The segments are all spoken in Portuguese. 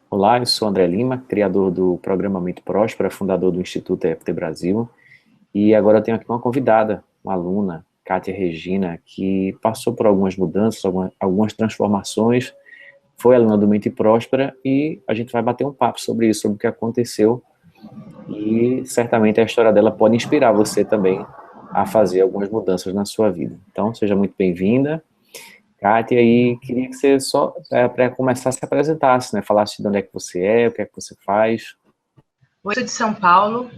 Olá, eu sou André Lima, criador do programa Mente Próspera, fundador do Instituto EFT Brasil, e agora eu tenho aqui uma convidada, uma aluna, Kátia Regina, que passou por algumas mudanças, algumas transformações, foi aluna do Mente Próspera e a gente vai bater um papo sobre isso, sobre o que aconteceu e certamente a história dela pode inspirar você também a fazer algumas mudanças na sua vida. Então, seja muito bem-vinda, Kátia, e queria que você só, para começar, se apresentasse, né? Falasse de onde é que você é, o que é que você faz. Eu sou de São Paulo,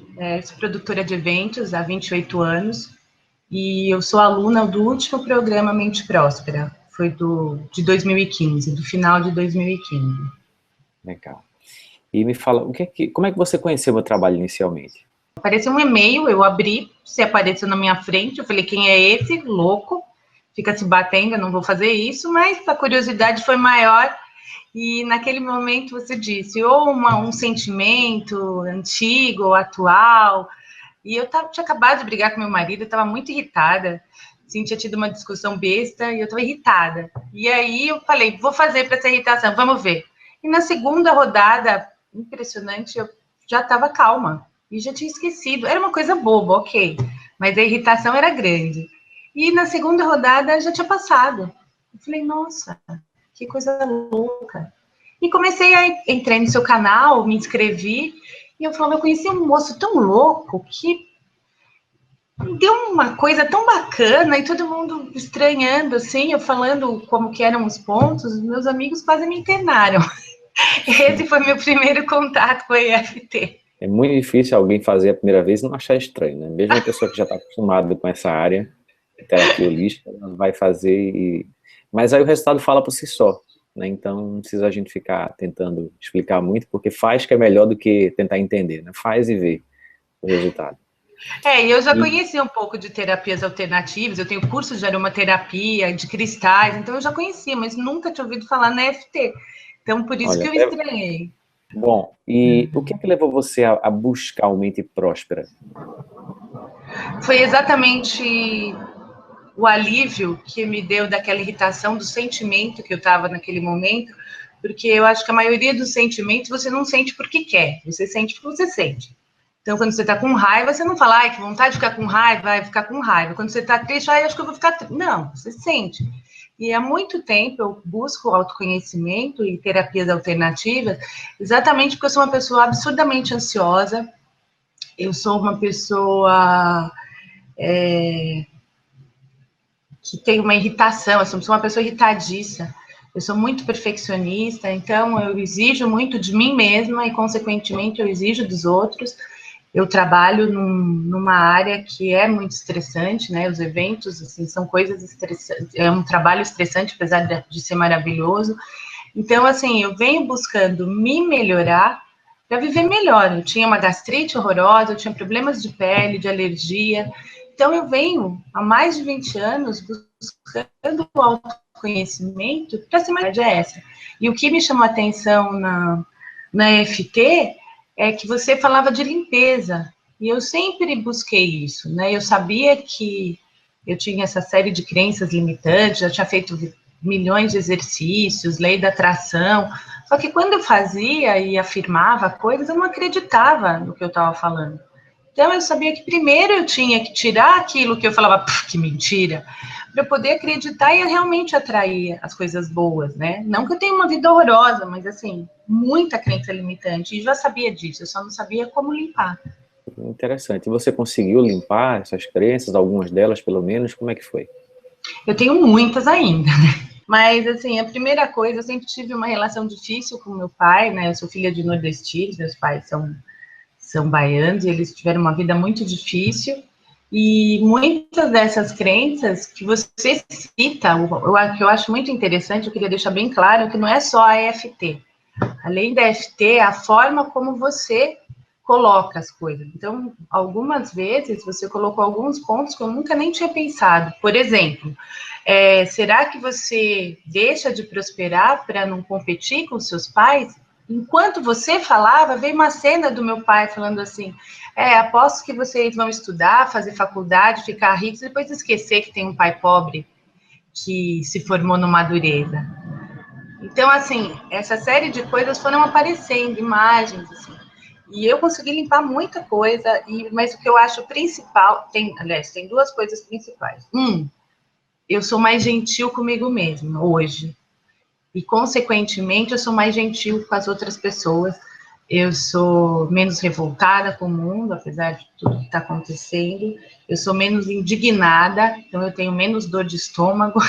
sou produtora de eventos há 28 anos e eu sou aluna do último programa Mente Próspera, foi de 2015, do final de 2015. Legal. E me fala, como é que você conheceu o meu trabalho inicialmente? Apareceu um e-mail, eu abri, você apareceu na minha frente, eu falei, quem é esse? Louco, fica se batendo, eu não vou fazer isso, mas a curiosidade foi maior. E naquele momento você disse, ou um sentimento antigo ou atual. E eu tinha acabado de brigar com meu marido, eu estava muito irritada. Sim, tinha tido uma discussão besta e eu estava irritada. E aí eu falei, vou fazer para essa irritação, vamos ver. E na segunda rodada, impressionante, eu já estava calma e já tinha esquecido. Era uma coisa boba, ok, mas a irritação era grande. E na segunda rodada já tinha passado. Eu falei, nossa, que coisa louca. E comecei a entrar no seu canal, me inscrevi, e eu falava, eu conheci um moço tão louco que deu uma coisa tão bacana, e todo mundo estranhando, assim, eu falando como que eram os pontos, meus amigos quase me internaram. Esse foi meu primeiro contato com a EFT. É muito difícil alguém fazer a primeira vez e não achar estranho, né? Mesmo a pessoa que já está acostumada com essa área de terapia holística, ela vai fazer Mas aí o resultado fala por si só, né? Então não precisa a gente ficar tentando explicar muito, porque faz que é melhor do que tentar entender, né? Faz e vê o resultado. E eu já E, conhecia um pouco de terapias alternativas, eu tenho curso de aromaterapia, de cristais, então eu já conhecia, mas nunca tinha ouvido falar na EFT. Então, por isso olha, que eu estranhei. bom, e o que é que levou você a buscar o Mente Próspera? Foi exatamente o alívio que me deu daquela irritação, do sentimento que eu estava naquele momento, porque eu acho que a maioria dos sentimentos você não sente porque quer, você sente porque você sente. Então, quando você está com raiva, você não fala, ai, que vontade de ficar com raiva, vai ficar com raiva. Quando você está triste, ai, acho que eu vou ficar triste. Não, você sente. E há muito tempo eu busco autoconhecimento e terapias alternativas, exatamente porque eu sou uma pessoa absurdamente ansiosa, eu sou uma pessoa que tem uma irritação, eu sou uma pessoa irritadiça, eu sou muito perfeccionista, então eu exijo muito de mim mesma e, consequentemente, eu exijo dos outros. Eu trabalho numa área que é muito estressante, né? Os eventos, assim, são coisas estressantes, é um trabalho estressante, apesar de ser maravilhoso. Então, assim, eu venho buscando me melhorar para viver melhor. Eu tinha uma gastrite horrorosa, eu tinha problemas de pele, de alergia. Então, eu venho há mais de 20 anos buscando o autoconhecimento para ser mais essa. E o que me chamou a atenção na EFT é que você falava de limpeza. E eu sempre busquei isso, né? Eu sabia que eu tinha essa série de crenças limitantes, já tinha feito milhões de exercícios, lei da atração. Só que quando eu fazia e afirmava coisas, eu não acreditava no que eu estava falando. Então eu sabia que primeiro eu tinha que tirar aquilo que eu falava, que mentira, para eu poder acreditar e eu realmente atrair as coisas boas, né? Não que eu tenha uma vida horrorosa, mas assim, muita crença limitante. E já sabia disso, eu só não sabia como limpar. Interessante. E você conseguiu limpar essas crenças, algumas delas pelo menos? Como é que foi? Eu tenho muitas ainda, né? Mas, assim, a primeira coisa, eu sempre tive uma relação difícil com meu pai, né? Eu sou filha de nordestinos, meus pais são baianos, e eles tiveram uma vida muito difícil. E muitas dessas crenças que você cita, o que eu acho muito interessante, eu queria deixar bem claro que não é só a EFT. Além da EFT, é a forma como você coloca as coisas. Então, algumas vezes você colocou alguns pontos que eu nunca nem tinha pensado. Por exemplo, será que você deixa de prosperar para não competir com seus pais? Enquanto você falava, veio uma cena do meu pai falando assim: aposto que vocês vão estudar, fazer faculdade, ficar ricos, depois esquecer que tem um pai pobre que se formou no Madureza. Então, assim, essa série de coisas foram aparecendo, imagens, assim. E eu consegui limpar muita coisa, mas o que eu acho principal, aliás, tem duas coisas principais. Eu sou mais gentil comigo mesma hoje. E, consequentemente, eu sou mais gentil com as outras pessoas. Eu sou menos revoltada com o mundo, apesar de tudo que está acontecendo. Eu sou menos indignada, então eu tenho menos dor de estômago.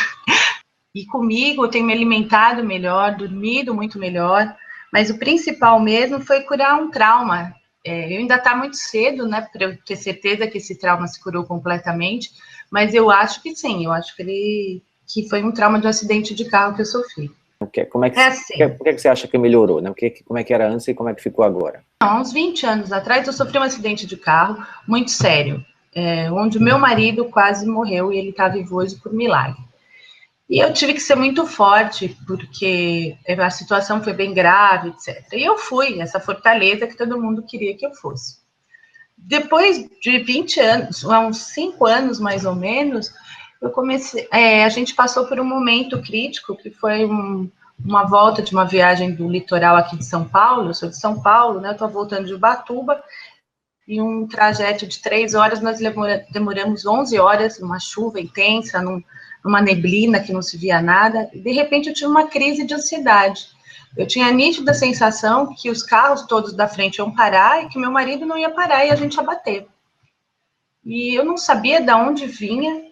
E comigo eu tenho me alimentado melhor, dormido muito melhor. Mas o principal mesmo foi curar um trauma. Eu ainda está muito cedo, né, para eu ter certeza que esse trauma se curou completamente. Mas eu acho que sim, eu acho que foi um trauma de um acidente de carro que eu sofri. Como é que, Assim, por que você acha que melhorou, né? Como é que era antes e como é que ficou agora? há uns 20 anos atrás, eu sofri um acidente de carro muito sério, onde o meu marido quase morreu e ele está vivo hoje por milagre. E eu tive que ser muito forte, porque a situação foi bem grave, etc. E eu fui essa fortaleza que todo mundo queria que eu fosse. Depois de 20 anos, há uns 5 anos mais ou menos, eu comecei. A gente passou por um momento crítico, que foi uma volta de uma viagem do litoral aqui de São Paulo. Eu sou de São Paulo, né? Eu estou voltando de Ubatuba, e um trajeto de 3 horas, nós demoramos 11 horas, numa chuva intensa, numa neblina que não se via nada, e de repente eu tive uma crise de ansiedade. Eu tinha a nítida sensação que os carros todos da frente iam parar e que meu marido não ia parar e a gente ia bater. E eu não sabia de onde vinha.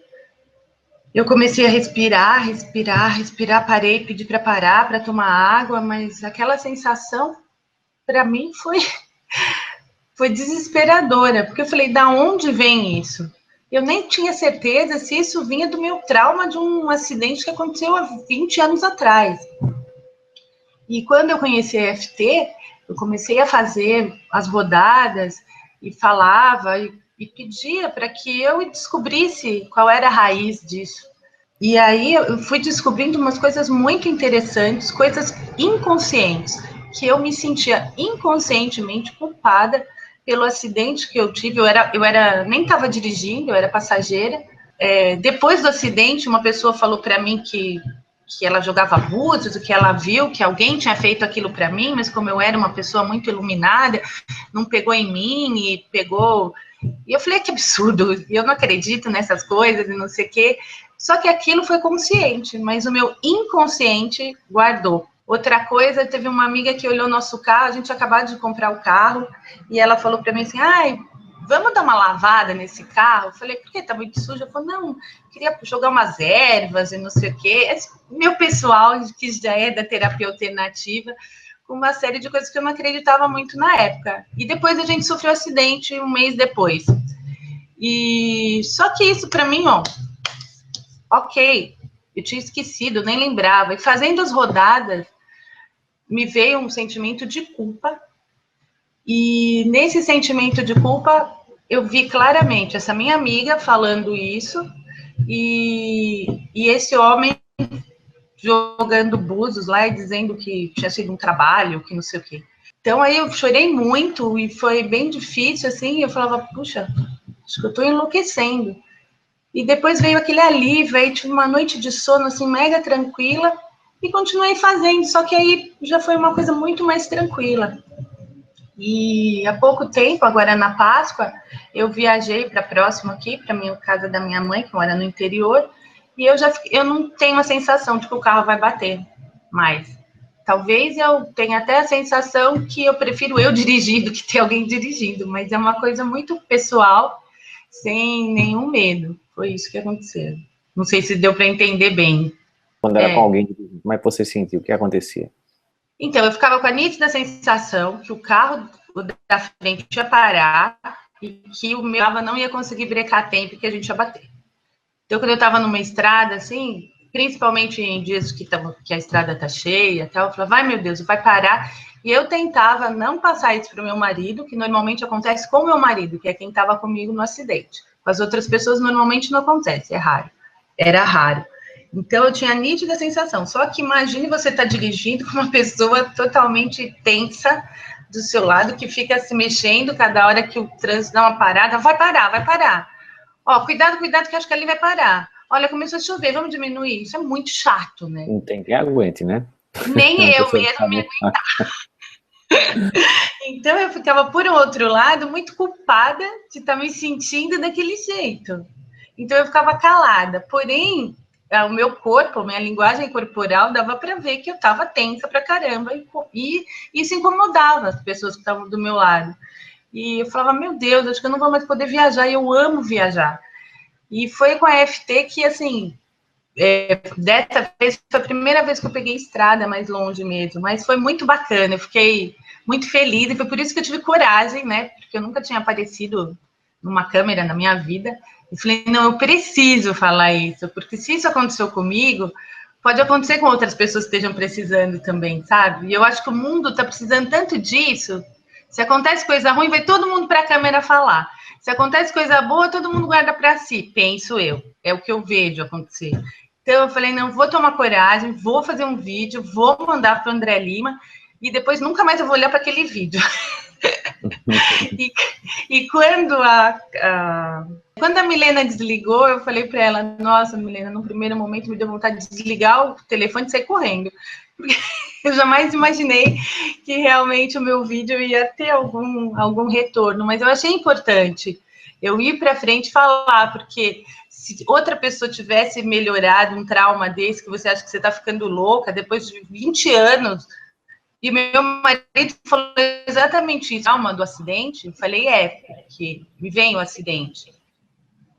Eu comecei a respirar, respirar, respirar, parei, pedi para parar, para tomar água, mas aquela sensação, para mim, foi desesperadora, porque eu falei, da onde vem isso? Eu nem tinha certeza se isso vinha do meu trauma de um acidente que aconteceu há 20 anos atrás. E quando eu conheci a EFT, eu comecei a fazer as rodadas e falava e pedia para que eu descobrisse qual era a raiz disso. E aí eu fui descobrindo umas coisas muito interessantes, coisas inconscientes, que eu me sentia inconscientemente culpada pelo acidente que eu tive. Nem estava dirigindo, eu era passageira. Depois do acidente, uma pessoa falou para mim que ela jogava búzios, que ela viu que alguém tinha feito aquilo para mim, mas como eu era uma pessoa muito iluminada, não pegou em mim e pegou. E eu falei, que absurdo, eu não acredito nessas coisas e não sei o quê. Só que aquilo foi consciente, mas o meu inconsciente guardou. Outra coisa, teve uma amiga que olhou nosso carro, a gente tinha acabado de comprar o carro, e ela falou para mim assim, vamos dar uma lavada nesse carro? Eu falei, por que? Tá muito sujo? Ela falou, não, queria jogar umas ervas e não sei o quê. Esse meu pessoal, que já é da terapia alternativa, com uma série de coisas que eu não acreditava muito na época. E depois a gente sofreu um acidente um mês depois. E só que isso para mim, ok, eu tinha esquecido, nem lembrava. E fazendo as rodadas, me veio um sentimento de culpa. E nesse sentimento de culpa, eu vi claramente essa minha amiga falando isso e esse homem jogando búzios lá e dizendo que tinha sido um trabalho, que não sei o quê. Então aí eu chorei muito e foi bem difícil, assim, eu falava, puxa, acho que eu tô enlouquecendo. E depois veio aquele alívio, aí tive uma noite de sono, assim, mega tranquila, e continuei fazendo, só que aí já foi uma coisa muito mais tranquila. E há pouco tempo, agora na Páscoa, eu viajei para próximo aqui, para minha casa da minha mãe, que mora no interior, e eu não tenho a sensação de que o carro vai bater mais. Talvez eu tenha até a sensação que eu prefiro eu dirigir do que ter alguém dirigindo, mas é uma coisa muito pessoal, sem nenhum medo. Foi isso que aconteceu. Não sei se deu para entender bem. Quando era com alguém, como é que você sentiu? O que acontecia? Então, eu ficava com a nítida sensação que o carro da frente ia parar e que o meu não ia conseguir brecar a tempo e que a gente ia bater. Então, quando eu estava numa estrada, assim, principalmente em dias que a estrada tá cheia, tal, eu falava, vai, meu Deus, vai parar. E eu tentava não passar isso para o meu marido, que normalmente acontece com o meu marido, que é quem estava comigo no acidente. Com as outras pessoas, normalmente não acontece, é raro. Era raro. Então, eu tinha a nítida sensação. Só que imagine você estar dirigindo com uma pessoa totalmente tensa do seu lado, que fica se mexendo cada hora que o trânsito dá uma parada. Vai parar, vai parar. Ó, cuidado, cuidado, que acho que ali vai parar. Olha, começou a chover, vamos diminuir. Isso é muito chato, né? Não tem quem aguente, né? Nem eu Você mesmo me sabe. aguentava. Então eu ficava, por outro lado, muito culpada de estar me sentindo daquele jeito. Então eu ficava calada. Porém, o meu corpo, minha linguagem corporal dava para ver que eu estava tensa pra caramba e isso incomodava as pessoas que estavam do meu lado. E eu falava, meu Deus, acho que eu não vou mais poder viajar, e eu amo viajar. E foi com a FT que, assim, dessa vez foi a primeira vez que eu peguei estrada mais longe mesmo, mas foi muito bacana, eu fiquei muito feliz, e foi por isso que eu tive coragem, né, porque eu nunca tinha aparecido numa câmera na minha vida, e falei, não, eu preciso falar isso, porque se isso aconteceu comigo, pode acontecer com outras pessoas que estejam precisando também, sabe? E eu acho que o mundo está precisando tanto disso. Se acontece coisa ruim, vai todo mundo para a câmera falar. Se acontece coisa boa, todo mundo guarda para si, penso eu. É o que eu vejo acontecer. Então eu falei, não, vou tomar coragem, vou fazer um vídeo, vou mandar para o André Lima e depois nunca mais eu vou olhar para aquele vídeo. e, e quando a Milena desligou, eu falei para ela, nossa, Milena, no primeiro momento me deu vontade de desligar o telefone e sair correndo. Porque eu jamais imaginei que realmente o meu vídeo ia ter algum retorno, mas eu achei importante eu ir para frente e falar, porque se outra pessoa tivesse melhorado um trauma desse, que você acha que você está ficando louca, depois de 20 anos, e meu marido falou exatamente isso, trauma do acidente, eu falei, porque me vem o acidente.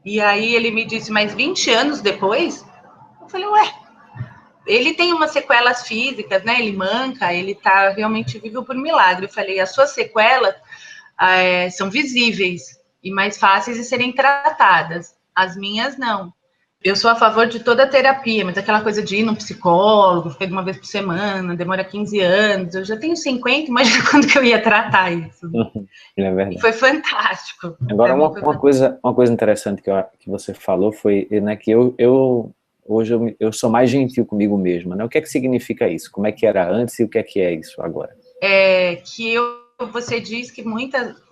E aí ele me disse, mas 20 anos depois? Eu falei, ué, ele tem umas sequelas físicas, né? Ele manca, ele tá realmente vivo por milagre. Eu falei, as suas sequelas são visíveis e mais fáceis de serem tratadas. As minhas, não. Eu sou a favor de toda a terapia, mas aquela coisa de ir num psicólogo, ficar uma vez por semana, demora 15 anos. Eu já tenho 50, imagina quando que eu ia tratar isso. É verdade. E foi fantástico. Agora, uma coisa interessante que você falou foi, né, que hoje eu sou mais gentil comigo mesma, né? O que é que significa isso? Como é que era antes e o que é isso agora? Você diz que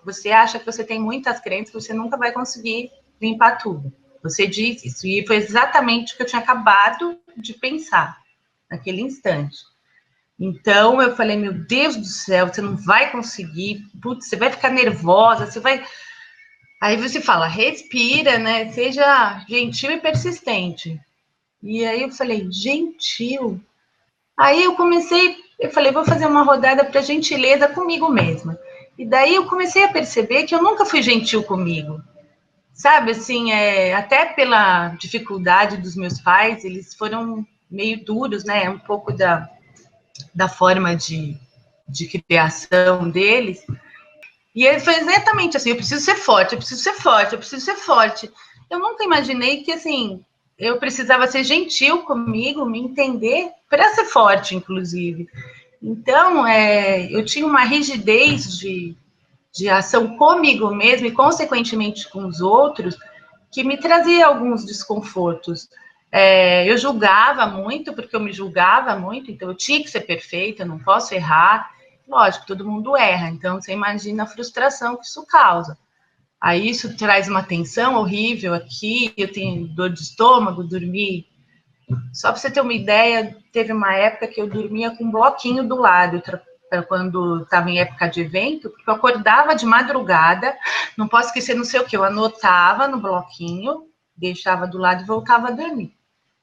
você acha que você tem muitas crenças, que você nunca vai conseguir limpar tudo. Você diz isso, e foi exatamente o que eu tinha acabado de pensar naquele instante. Então, eu falei, meu Deus do céu, você não vai conseguir, putz, você vai ficar nervosa, você vai... Aí você fala, respira, né? Seja gentil e persistente. E aí eu falei, gentil? Aí eu falei, vou fazer uma rodada para gentileza comigo mesma. E daí eu comecei a perceber que eu nunca fui gentil comigo. Sabe, assim, até pela dificuldade dos meus pais, eles foram meio duros, né? Um pouco da forma de criação deles. E ele foi exatamente assim, eu preciso ser forte, eu preciso ser forte, eu preciso ser forte. Eu nunca imaginei que, assim, eu precisava ser gentil comigo, me entender, para ser forte, inclusive. Então, eu tinha uma rigidez de ação comigo mesmo e, consequentemente, com os outros, que me trazia alguns desconfortos. Eu julgava muito, porque eu me julgava muito, então eu tinha que ser perfeita, eu não posso errar. Lógico, todo mundo erra, então você imagina a frustração que isso causa. Aí isso traz uma tensão horrível aqui, eu tenho dor de estômago, dormi. Só para você ter uma ideia, teve uma época que eu dormia com um bloquinho do lado, quando estava em época de evento, porque eu acordava de madrugada, não posso esquecer não sei o que, eu anotava no bloquinho, deixava do lado e voltava a dormir.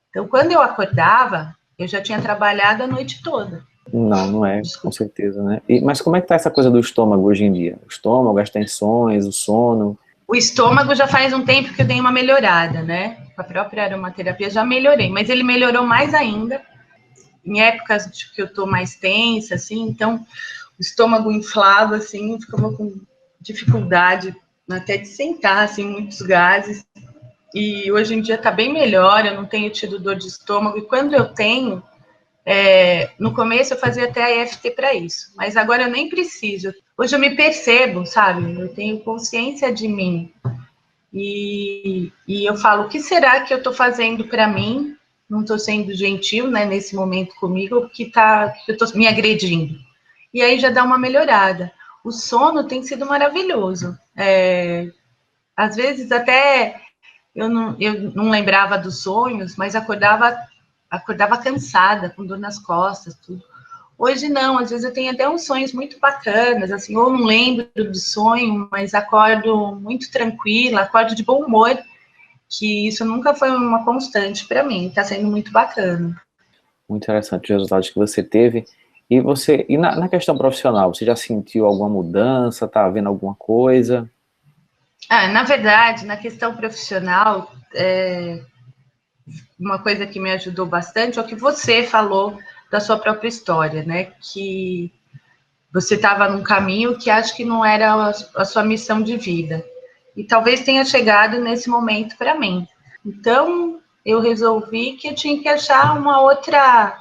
Então, quando eu acordava, eu já tinha trabalhado a noite toda. Não, não é, com Desculpa. certeza, né? Mas como é que tá essa coisa do estômago hoje em dia? O estômago, as tensões, o sono? O estômago já faz um tempo que eu dei uma melhorada, né? Com a própria aromaterapia já melhorei, mas ele melhorou mais ainda em épocas de que eu tô mais tensa, assim, então o estômago inflava, assim, eu ficava com dificuldade até de sentar, assim, muitos gases. E hoje em dia tá bem melhor, eu não tenho tido dor de estômago, e quando eu tenho, no começo eu fazia até a EFT para isso, mas agora eu nem preciso. Hoje eu me percebo, sabe? Eu tenho consciência de mim. E eu falo, o que será que eu estou fazendo para mim? Não estou sendo gentil, né, nesse momento comigo, que eu estou me agredindo. E aí já dá uma melhorada. O sono tem sido maravilhoso. Às vezes até eu não lembrava dos sonhos, mas acordava cansada, com dor nas costas, tudo. Hoje não, às vezes eu tenho até uns sonhos muito bacanas, assim, ou não lembro do sonho, mas acordo muito tranquila, acordo de bom humor, que isso nunca foi uma constante para mim, está sendo muito bacana. Muito interessante os resultados que você teve. E na questão profissional, você já sentiu alguma mudança? Está vendo alguma coisa? Na verdade, na questão profissional, uma coisa que me ajudou bastante é o que você falou da sua própria história, né? Que você estava num caminho que acho que não era a sua missão de vida. E talvez tenha chegado nesse momento para mim. Então, eu resolvi que eu tinha que achar uma outra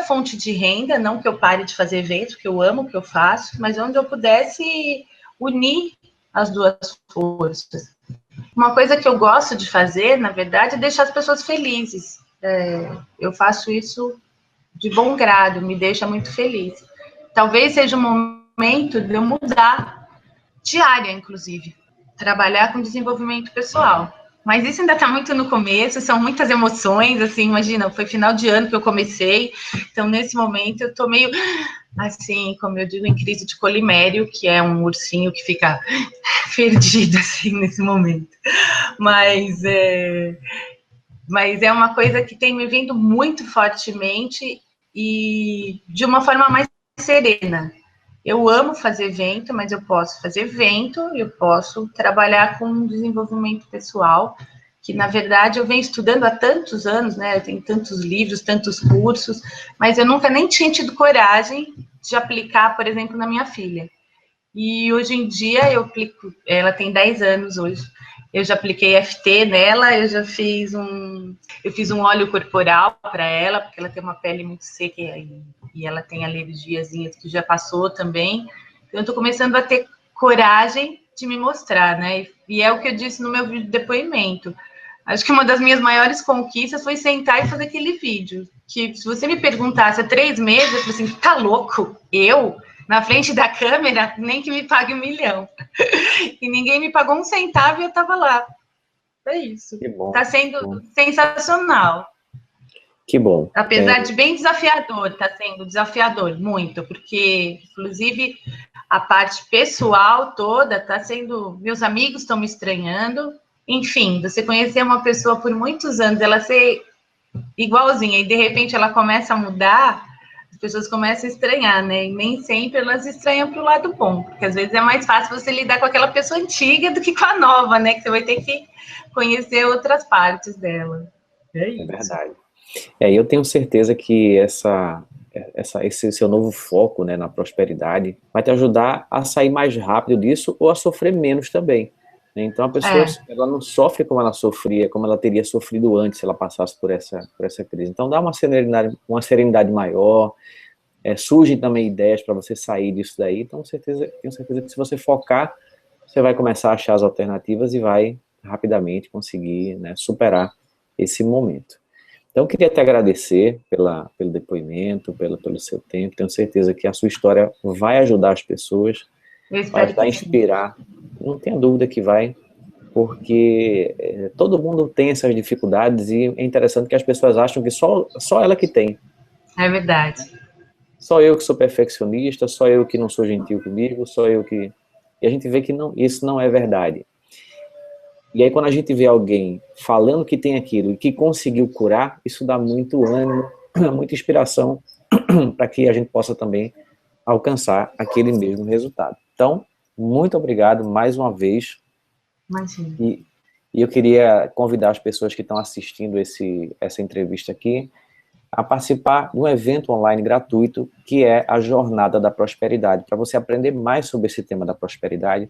fonte de renda, não que eu pare de fazer eventos, que eu amo o que eu faço, mas onde eu pudesse unir as duas forças. Uma coisa que eu gosto de fazer, na verdade, é deixar as pessoas felizes. Eu faço isso de bom grado, me deixa muito feliz. Talvez seja um momento de eu mudar de área, inclusive, trabalhar com desenvolvimento pessoal. Mas isso ainda está muito no começo, são muitas emoções, assim, imagina, foi final de ano que eu comecei, então nesse momento eu tô meio, assim, como eu digo, em crise de colimério, que é um ursinho que fica perdido, assim, nesse momento. Mas é uma coisa que tem me vindo muito fortemente e de uma forma mais serena. Eu amo fazer evento, mas eu posso fazer evento, eu posso trabalhar com desenvolvimento pessoal, que na verdade eu venho estudando há tantos anos, né? Eu tenho tantos livros, tantos cursos, mas eu nunca nem tinha tido coragem de aplicar, por exemplo, na minha filha. E hoje em dia eu aplico, ela tem 10 anos hoje. Eu já apliquei FT nela, eu fiz um óleo corporal para ela, porque ela tem uma pele muito seca e ela tem alergiazinhas que já passou também. Então eu estou começando a ter coragem de me mostrar, né? E é o que eu disse no meu vídeo de depoimento. Acho que uma das minhas maiores conquistas foi sentar e fazer aquele vídeo. Que se você me perguntasse há 3 meses, eu falei assim, tá louco? Eu? Na frente da câmera, nem que me pague 1 milhão. E ninguém me pagou 1 centavo e eu tava lá. É isso. Que bom. Tá sendo sensacional. Que bom. Apesar de bem desafiador, tá sendo desafiador, muito, porque, inclusive, a parte pessoal toda tá sendo. Meus amigos estão me estranhando. Enfim, você conhecer uma pessoa por muitos anos, ela ser igualzinha, e de repente ela começa a mudar, as pessoas começam a estranhar, né? E nem sempre elas estranham para o lado bom, porque às vezes é mais fácil você lidar com aquela pessoa antiga do que com a nova, né? Que você vai ter que conhecer outras partes dela. É É isso. verdade. Eu tenho certeza que esse seu novo foco, né, na prosperidade vai te ajudar a sair mais rápido disso ou a sofrer menos também, né? Então a pessoa ela não sofre como ela sofria, como ela teria sofrido antes se ela passasse por essa crise. Então dá uma serenidade maior, surgem também ideias para você sair disso daí. Então tenho certeza que se você focar, você vai começar a achar as alternativas e vai rapidamente conseguir, né, superar esse momento. Então, eu queria te agradecer pelo depoimento, pelo seu tempo. Tenho certeza que a sua história vai ajudar as pessoas, vai ajudar a inspirar. Não tenha dúvida que vai, porque todo mundo tem essas dificuldades e é interessante que as pessoas acham que só ela que tem. É verdade. Só eu que sou perfeccionista, só eu que não sou gentil comigo, só eu que... E a gente vê que não, isso não é verdade. E aí, quando a gente vê alguém falando que tem aquilo e que conseguiu curar, isso dá muito ânimo, muita inspiração para que a gente possa também alcançar aquele mesmo resultado. Então, muito obrigado mais uma vez. Imagina. E eu queria convidar as pessoas que estão assistindo essa entrevista aqui a participar de um evento online gratuito que é a Jornada da Prosperidade, para você aprender mais sobre esse tema da prosperidade,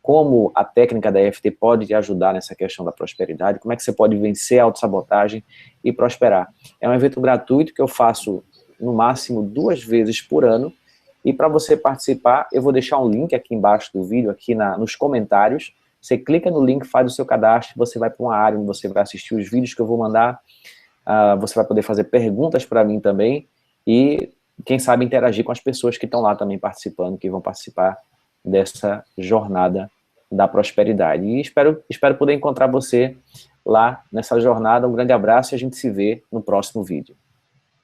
como a técnica da EFT pode te ajudar nessa questão da prosperidade, como é que você pode vencer a autossabotagem e prosperar. É um evento gratuito que eu faço no máximo 2 vezes por ano, e para você participar, eu vou deixar um link aqui embaixo do vídeo, aqui nos comentários. Você clica no link, faz o seu cadastro, você vai para uma área onde você vai assistir os vídeos que eu vou mandar, você vai poder fazer perguntas para mim também, e quem sabe interagir com as pessoas que estão lá também participando, que vão participar dessa jornada da prosperidade. E espero poder encontrar você lá nessa jornada. Um grande abraço e a gente se vê no próximo vídeo.